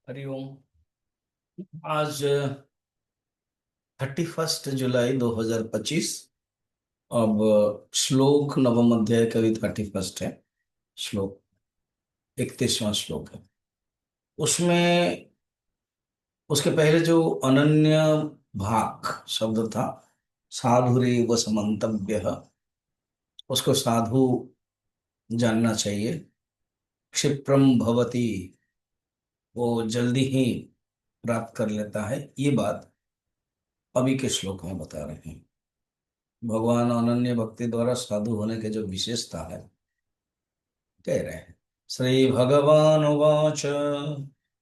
हरिओम। आज 31 जुलाई 2025। अब श्लोक नवम अध्याय का भी 31 है। श्लोक 31वां श्लोक है। उसमें उसके पहले जो अनन्य भाग शब्द था, साधुरेव समन्तव्य, उसको साधु जानना चाहिए। क्षिप्रम भवति, वो जल्दी ही प्राप्त कर लेता है। ये बात अभी के श्लोक में बता रहे हैं। भगवान अनन्य भक्ति द्वारा साधु होने के जो विशेषता है कह रहे हैं। श्री भगवान उवाच,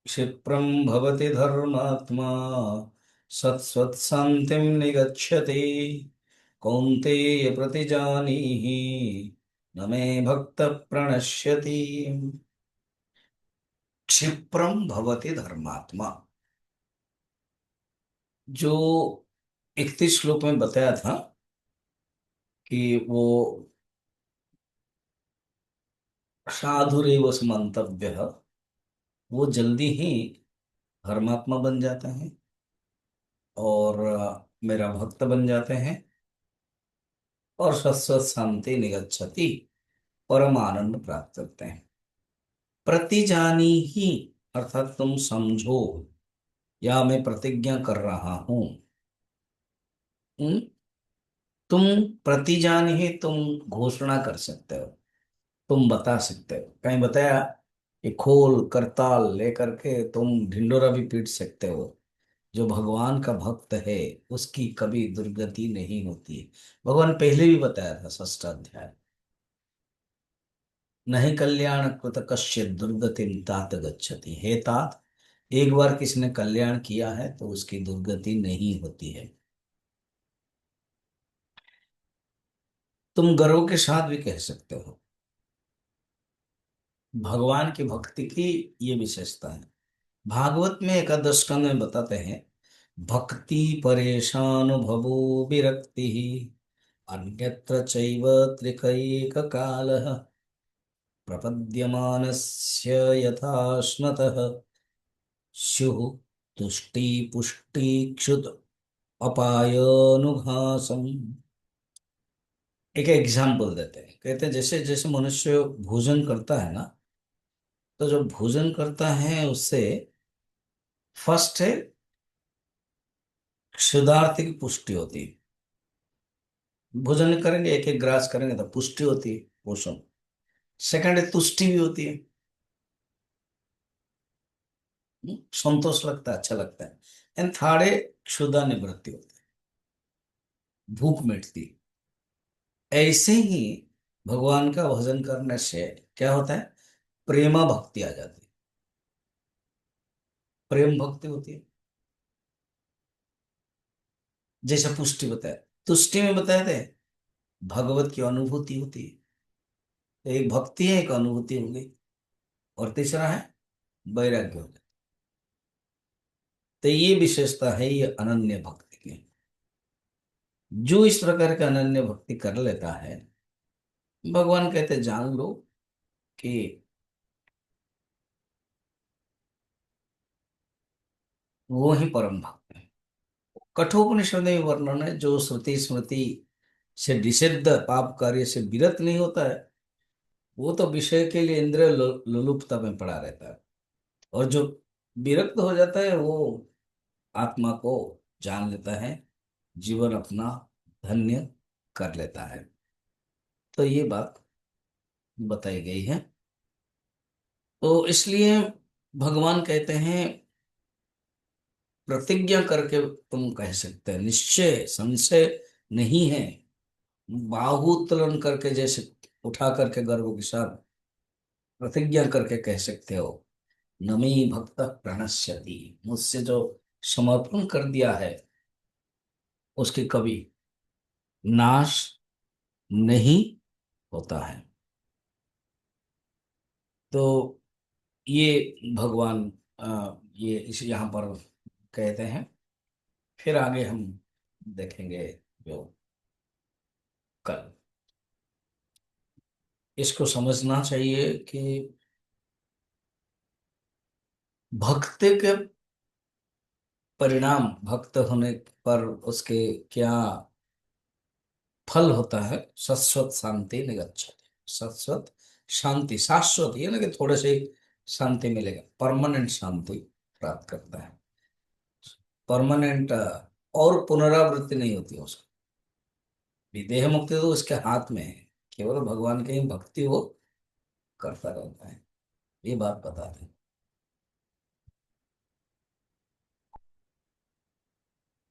क्षिप्रम भवति धर्मात्मा सत्स्वत् शांतिं निगच्छति, कौन्तेय प्रतिजानीहि न मे भक्त प्रणश्यति। क्षिप्रम भवति धर्मात्मा, जो 31 श्लोक में बताया था कि वो साधुरेव समन्तव्य, वो जल्दी ही धर्मात्मा बन जाते हैं और मेरा भक्त बन जाते हैं और शाश्वत शांति निगच्छति, परम आनंद प्राप्त करते हैं। प्रतिजानी ही अर्थात तुम समझो, या मैं प्रतिज्ञा कर रहा हूं। हम्म? तुम प्रतिजानी ही, तुम घोषणा कर सकते हो, तुम बता सकते हो। कहीं बताया कि खोल करताल लेकर के तुम ढिंडोरा भी पीट सकते हो। जो भगवान का भक्त है उसकी कभी दुर्गति नहीं होती है। भगवान पहले भी बताया था, 6 अध्याय, नहीं कल्याण कृत कश्य दुर्गति तात गच्छति। हे तात, एक बार किसी ने कल्याण किया है तो उसकी दुर्गति नहीं होती है। तुम गर्व के साथ भी कह सकते हो। भगवान की भक्ति की ये विशेषता है। भागवत में एकादश स्कंद में बताते हैं, भक्ति परेशान भवो विरक्ति अन्यत्र चैव त्रिकैक कालः प्रपद्यमानस्य यथाश्नतः स्युः तुष्टि पुष्टि क्षुत अपायनुघासम। एक एग्जाम्पल देते हैं, कहते हैं जैसे जैसे मनुष्य भोजन करता है ना, तो जब भोजन करता है उससे फर्स्ट है क्षुधार्थ की पुष्टि होती है। भोजन करेंगे, एक एक ग्रास करेंगे तो पुष्टि होती है, पोषण। सेकंड है तुष्टि भी होती है। संतोष लगता है, अच्छा लगता है। एंड थर्ड है क्षुधा निवृत्ति होती है, भूख मिटती है। ऐसे ही भगवान का भजन करने से क्या होता है, प्रेमा भक्ति आ जाती है, प्रेम भक्ति होती है। जैसे पुष्टि बताया, तुष्टि में बताए थे भगवत की अनुभूति होती है। तो एक भक्ति है, एक अनुभूति हो गई, और तीसरा है वैराग्य हो गया। तो ये विशेषता है ये अनन्य भक्ति की। जो इस प्रकार का अनन्य भक्ति कर लेता है, भगवान कहते जान लो कि वो ही परम भक्त है। कठोपनिषद में वर्णन है, जो श्रुति स्मृति से निषिद्ध पाप कार्य से विरत नहीं होता है, वो तो विषय के लिए इंद्रिय लोलुपता में पड़ा रहता है। और जो विरक्त हो जाता है वो आत्मा को जान लेता है, जीवन अपना धन्य कर लेता है। तो ये बात बताई गई है। तो इसलिए भगवान कहते हैं, प्रतिज्ञा करके तुम कह सकते हैं, निश्चय संशय नहीं है। बाहु उत्तोलन करके, जैसे उठा करके गर्व के साथ प्रतिज्ञा करके कह सकते हो, नमी भक्त प्रणश्यति, मुझसे जो समर्पण कर दिया है उसके कभी नाश नहीं होता है। तो ये भगवान ये इस यहाँ पर कहते हैं। फिर आगे हम देखेंगे जो कल। इसको समझना चाहिए कि भक्ति के परिणाम, भक्त होने पर उसके क्या फल होता है? शाश्वत शांति निगच्छति। शाश्वत शांति, शाश्वत ये ना कि थोड़े से ही शांति मिलेगा, परमानेंट शांति प्राप्त करता है। परमानेंट, और पुनरावृत्ति नहीं होती है उसकी। विदेह मुक्ति तो उसके हाथ में है, केवल भगवान की ही भक्ति वो करता रहता है। ये बात बता दें।